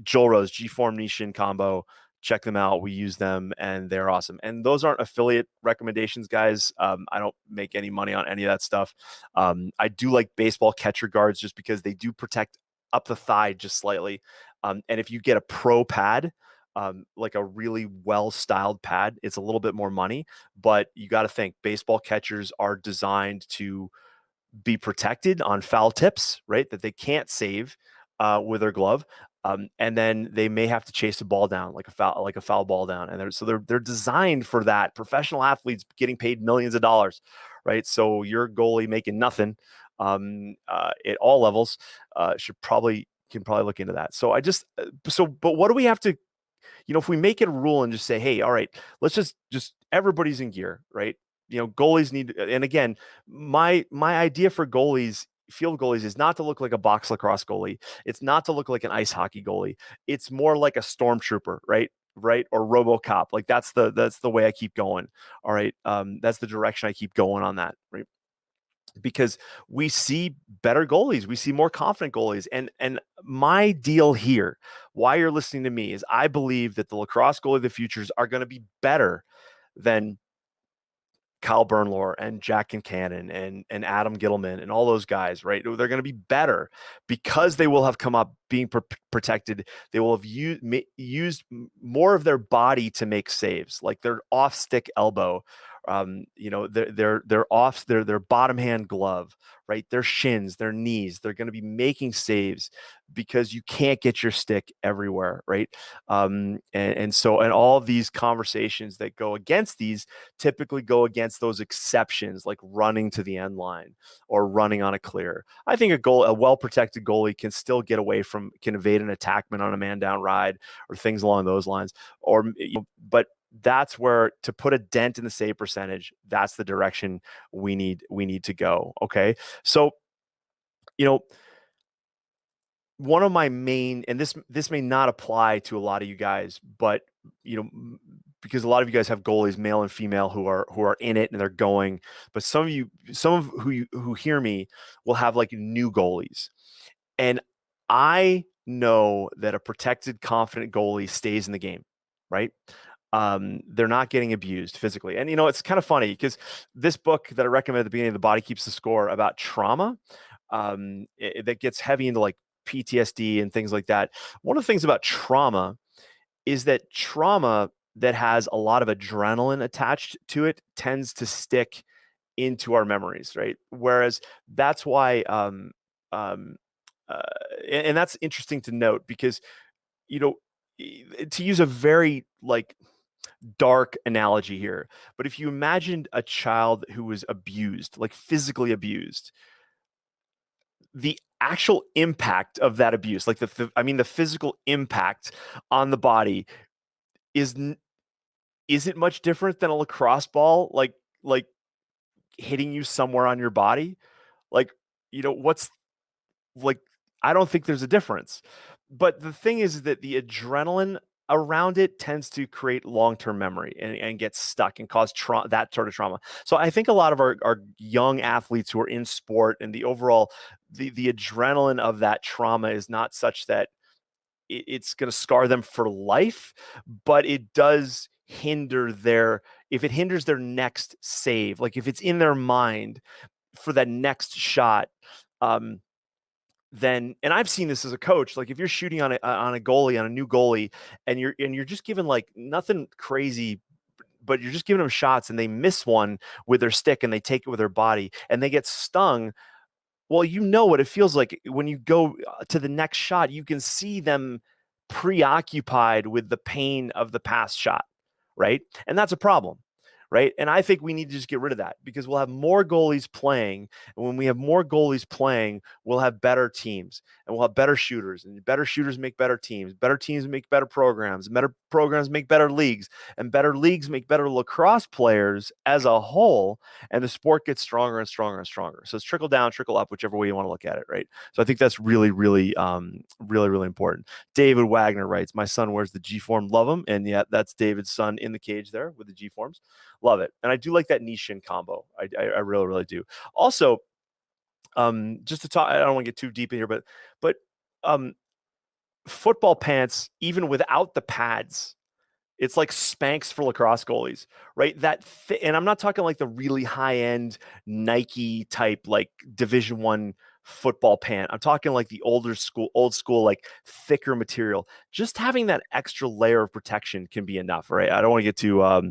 Joel Rose, G Form Nishin combo. Check them out. We use them and they're awesome. And those aren't affiliate recommendations, guys. I don't make any money on any of that stuff. I do like baseball catcher guards just because they do protect up the thigh just slightly. And if you get a pro pad, like a really well-styled pad, it's a little bit more money, but you got to think baseball catchers are designed to be protected on foul tips, right? That they can't save with their glove. And then they may have to chase a ball down, like a foul ball down. And they're designed for that. Professional athletes getting paid millions of dollars, right? So your goalie making nothing at all levels can probably look into that. So but what do we have to, if we make it a rule and just say, hey, all right, let's just everybody's in gear, right? Goalies need, and again, my idea for goalies, field goalies, is not to look like a box lacrosse goalie. It's not to look like an ice hockey goalie. It's more like a stormtrooper, right? Right. Or RoboCop. Like that's the way I keep going. All right. That's the direction I keep going on that. Right. Because we see better goalies, we see more confident goalies, and my deal here, why you're listening to me, is I believe that the lacrosse goalie of the futures are going to be better than Kyle Bernlohr and Jack Kincannon and Adam Gittleman and all those guys, right? They're going to be better because they will have come up being protected. They will have used more of their body to make saves, like their off stick elbow, their off their bottom hand glove, right? Their shins, their knees. They're going to be making saves because you can't get your stick everywhere, right? And all of these conversations that go against these typically go against those exceptions, like running to the end line or running on a clear. I think a well-protected goalie can still can evade an attackman on a man down ride or things along those lines. But that's where, to put a dent in the save percentage, that's the direction we need to go. Okay. So, one of my main, and this may not apply to a lot of you guys, but because a lot of you guys have goalies, male and female, who are in it and they're going, but some of who hear me will have like new goalies, and I know that a protected, confident goalie stays in the game, right? They're not getting abused physically. And it's kind of funny because this book that I recommended at the beginning, The Body Keeps the Score, about trauma, that gets heavy into like PTSD and things like that. One of the things about trauma is that trauma that has a lot of adrenaline attached to it tends to stick into our memories, right? Whereas that's why, uh, and that's interesting to note because, you know, to use a very like dark analogy here, but if you imagined a child who was abused, like physically abused, the actual impact of that abuse, like I mean, the physical impact on the body is is it much different than a lacrosse ball, like hitting you somewhere on your body? Like, what's like, I don't think there's a difference. But the thing is that the adrenaline around it tends to create long-term memory and get stuck and cause that sort of trauma. So I think a lot of our young athletes who are in sport and the overall the adrenaline of that trauma is not such that it's going to scar them for life, but it does hinder their if it hinders their next save, like if it's in their mind for that next shot, um, then and I've seen this as a coach, like if you're shooting on a goalie, on a new goalie, and you're just given like nothing crazy, but you're just giving them shots and they miss one with their stick and they take it with their body and they get stung. Well, you know what it feels like when you go to the next shot, you can see them preoccupied with the pain of the past shot, right? And that's a problem, right? And I think we need to just get rid of that because we'll have more goalies playing. And when we have more goalies playing, we'll have better teams and we'll have better shooters. And better shooters make better teams. Better teams make better programs. Better programs make better leagues. And better leagues make better lacrosse players as a whole. And the sport gets stronger and stronger and stronger. So it's trickle down, trickle up, whichever way you want to look at it, right? So I think that's really, really, really important. David Wagner writes, "My son wears the G form, love him." And yeah, that's David's son in the cage there with the G forms. Love it. And I do like that knee shin combo. I really, really do. Also, just to talk, I don't want to get too deep in here, but um, football pants, even without the pads, it's like Spanx for lacrosse goalies, right? And I'm not talking like the really high end Nike type, like Division I football pant. I'm talking like the old school, like thicker material. Just having that extra layer of protection can be enough, right? I don't want to get too oh,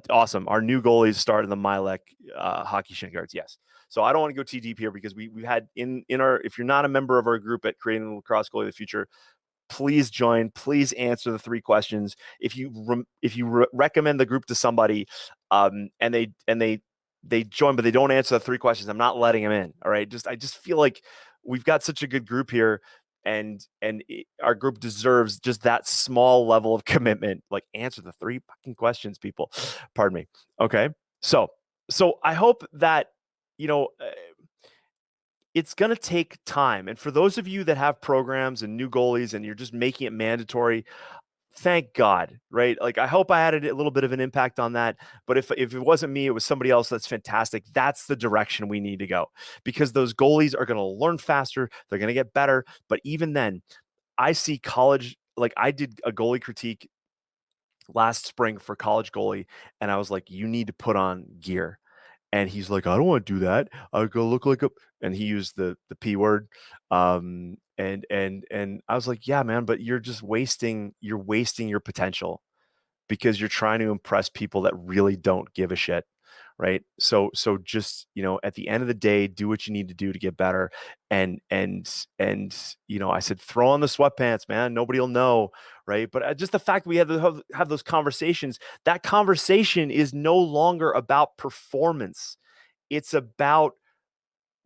awesome. Our new goalies start in the Milek hockey shin guards. Yes. So I don't want to go too deep here because we've had in our, if you're not a member of our group at Creating the Lacrosse Goalie of the Future, please join. Please answer the 3 questions. If you recommend the group to somebody, and they join, but they don't answer the 3 questions, I'm not letting them in. All right. I just feel like we've got such a good group here, and our group deserves just that small level of commitment. Like answer the 3 fucking questions, people. Pardon me. Okay. So I hope that you know. It's going to take time. And for those of you that have programs and new goalies and you're just making it mandatory, thank God, right? Like I hope I had a little bit of an impact on that. But if it wasn't me, it was somebody else, that's fantastic. That's the direction we need to go because those goalies are going to learn faster. They're going to get better. But even then, I see college, like I did a goalie critique last spring for college goalie. And I was like, you need to put on gear. And he's like, I don't want to do that. I'll go look like a, and he used the P word. And I was like, yeah, man, but you're wasting your potential because you're trying to impress people that really don't give a shit. Right. So just, at the end of the day, do what you need to do to get better. And I said, throw on the sweatpants, man. Nobody will know. Right. But just the fact that we have those conversations, that conversation is no longer about performance. It's about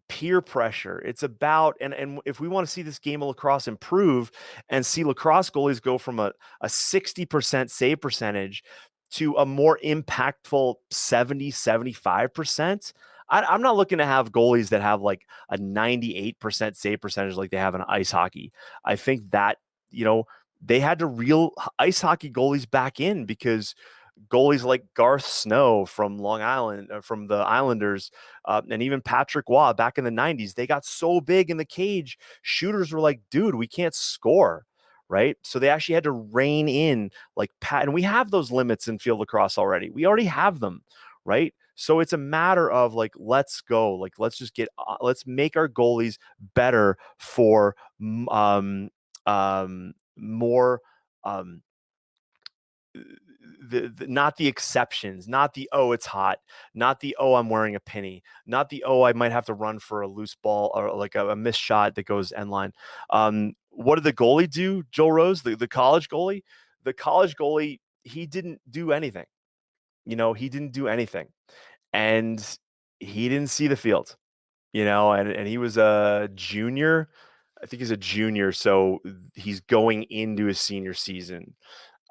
peer pressure. It's about and if we want to see this game of lacrosse improve and see lacrosse goalies go from a 60% save percentage to a more impactful 70-75%. I'm not looking to have goalies that have like a 98% save percentage like they have in ice hockey. I think that, they had to reel ice hockey goalies back in because goalies like Garth Snow from Long Island, from the Islanders, and even Patrick Waugh back in the 90s, they got so big in the cage, shooters were like, dude, we can't score, right? So they actually had to rein in like and we have those limits in field lacrosse already. We already have them, right? So it's a matter of like, let's go, like, let's make our goalies better for more not the exceptions, not the oh it's hot, not the oh I'm wearing a penny, not the oh I might have to run for a loose ball or like a missed shot that goes end line. what did the goalie do? Joe Rose, the college goalie, he didn't do anything. He didn't do anything, and he didn't see the field. And he was a junior. I think he's a junior, so he's going into his senior season.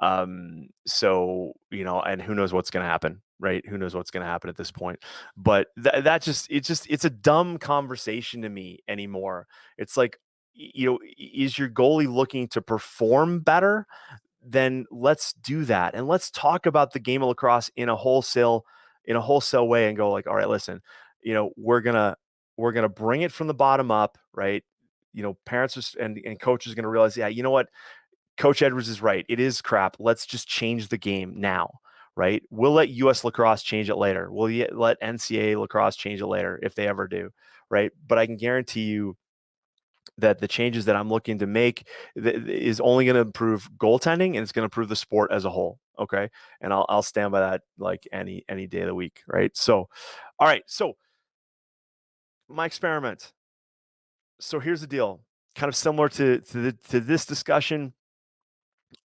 And who knows what's going to happen, right? Who knows what's going to happen at this point? But it's a dumb conversation to me anymore. It's like, is your goalie looking to perform better? Then let's do that. And let's talk about the game of lacrosse in a wholesale way and go like, all right, listen, we're going to bring it from the bottom up, right? Parents and coaches are going to realize, yeah, you know what? Coach Edwards is right. It is crap. Let's just change the game now, right? We'll let US lacrosse change it later. We'll let NCAA lacrosse change it later if they ever do, right? But I can guarantee you that the changes that I'm looking to make is only going to improve goaltending, and it's going to improve the sport as a whole. Okay, and I'll stand by that like any day of the week, right? So, all right, so my experiment. So here's the deal, kind of similar to this discussion.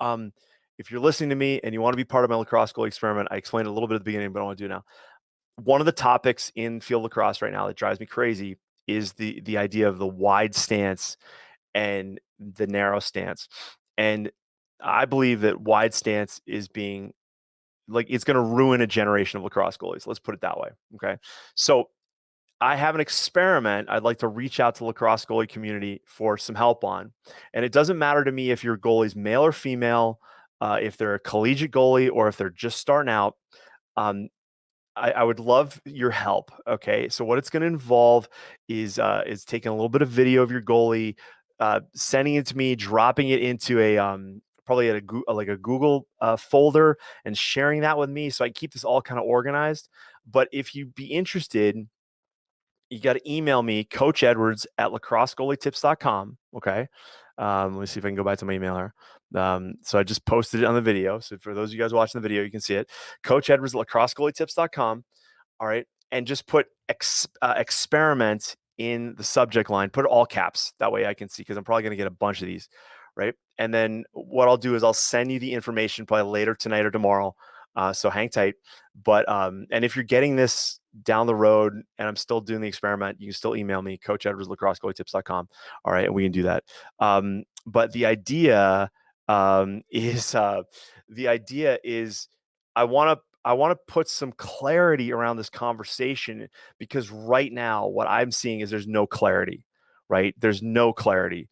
If you're listening to me and you want to be part of my lacrosse goalie experiment, I explained a little bit at the beginning, but I want to do now. One of the topics in field lacrosse right now that drives me crazy is the idea of the wide stance and the narrow stance. And I believe that wide stance is being like, it's going to ruin a generation of lacrosse goalies. Let's put it that way. Okay. So I have an experiment I'd like to reach out to lacrosse goalie community for some help on. And it doesn't matter to me if your goalie's male or female, if they're a collegiate goalie or if they're just starting out. Um, I would love your help. Okay, so what it's going to involve is taking a little bit of video of your goalie, sending it to me, dropping it into a probably at like a Google folder, and sharing that with me so I keep this all kind of organized. But if you'd be interested, you got to email me, Coach Edwards at lacrossegoalietips.com. Okay. Let me see if I can go back to my email here. So I just posted it on the video. So for those of you guys watching the video, you can see it. Coach Edwards at lacrossegoalietips.com. All right. And just put experiment in the subject line, put all caps. That way I can see, because I'm probably going to get a bunch of these. Right. And then what I'll do is I'll send you the information probably later tonight or tomorrow. So hang tight. But and if you're getting this down the road and I'm still doing the experiment, you can still email me, Coach Edwards, lacrossegoalietips.com. All right, and we can do that. But the idea is I want to put some clarity around this conversation, because right now what I'm seeing is there's no clarity. Right? There's no clarity.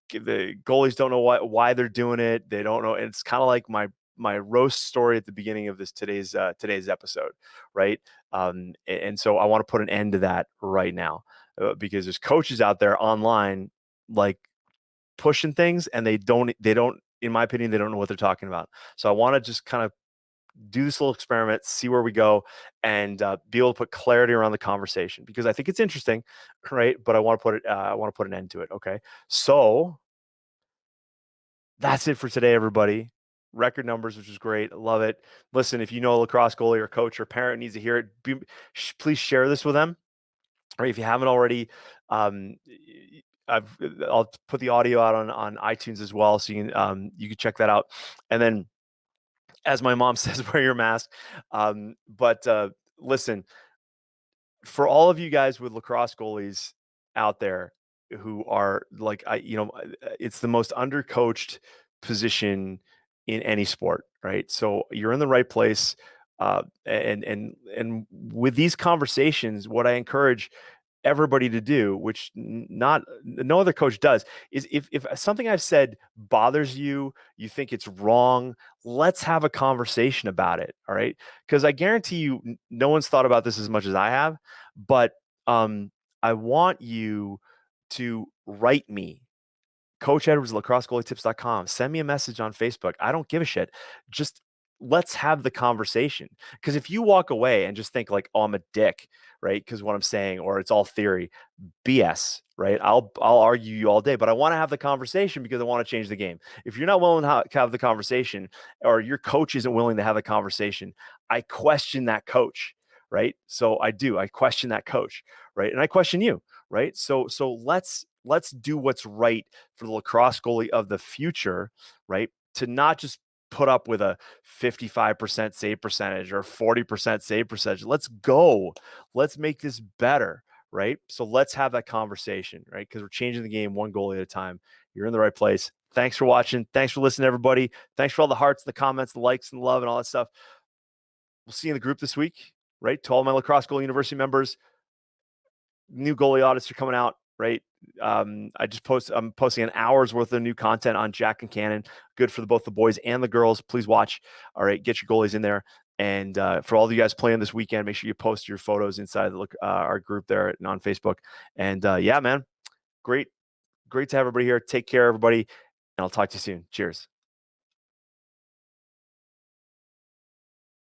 The goalies don't know why they're doing it. They don't know. And it's kind of like my roast story at the beginning of today's episode, right? And so I want to put an end to that right now, because there's coaches out there online like pushing things, and they don't, in my opinion, they don't know what they're talking about. So I want to just kind of do this little experiment, see where we go, and be able to put clarity around the conversation, because I think it's interesting, right? But I want to put an end to it. Okay, so that's it for today, everybody. Record numbers, which is great. I love it. Listen, if you know a lacrosse goalie or coach or parent needs to hear it, please share this with them. Or if you haven't already, I'll put the audio out on iTunes as well, so you can check that out. And then, as my mom says, wear your mask. But listen, for all of you guys with lacrosse goalies out there who are like, it's the most undercoached position in any sport, right? So you're in the right place. And with these conversations, what I encourage everybody to do, which no other coach does, is if something I've said bothers you, you think it's wrong, let's have a conversation about it. All right. Because I guarantee you, no one's thought about this as much as I have, but I want you to write me, Coach Edwards, lacrossegoalietips.com. Send me a message on Facebook. I don't give a shit. Just let's have the conversation. Because if you walk away and just think like, oh, I'm a dick, right? Because what I'm saying, or it's all theory, BS, right? I'll argue you all day, but I want to have the conversation because I want to change the game. If you're not willing to have the conversation, or your coach isn't willing to have the conversation, I question that coach, right? So I question that coach, right? And I question you, right? So let's let's do what's right for the lacrosse goalie of the future, right? To not just put up with a 55% save percentage or 40% save percentage. Let's go. Let's make this better, right? So let's have that conversation, right? Because we're changing the game one goalie at a time. You're in the right place. Thanks for watching. Thanks for listening, everybody. Thanks for all the hearts, the comments, the likes, and the love, and all that stuff. We'll see you in the group this week, right? To all my Lacrosse Goalie University members, new goalie audits are coming out, right? I'm posting an hour's worth of new content on Jack and Cannon. Good for both the boys and the girls. Please watch. All right, get your goalies in there. And for all of you guys playing this weekend, make sure you post your photos inside our group there and on Facebook. And yeah, man, great to have everybody here. Take care, everybody, and I'll talk to you soon. Cheers.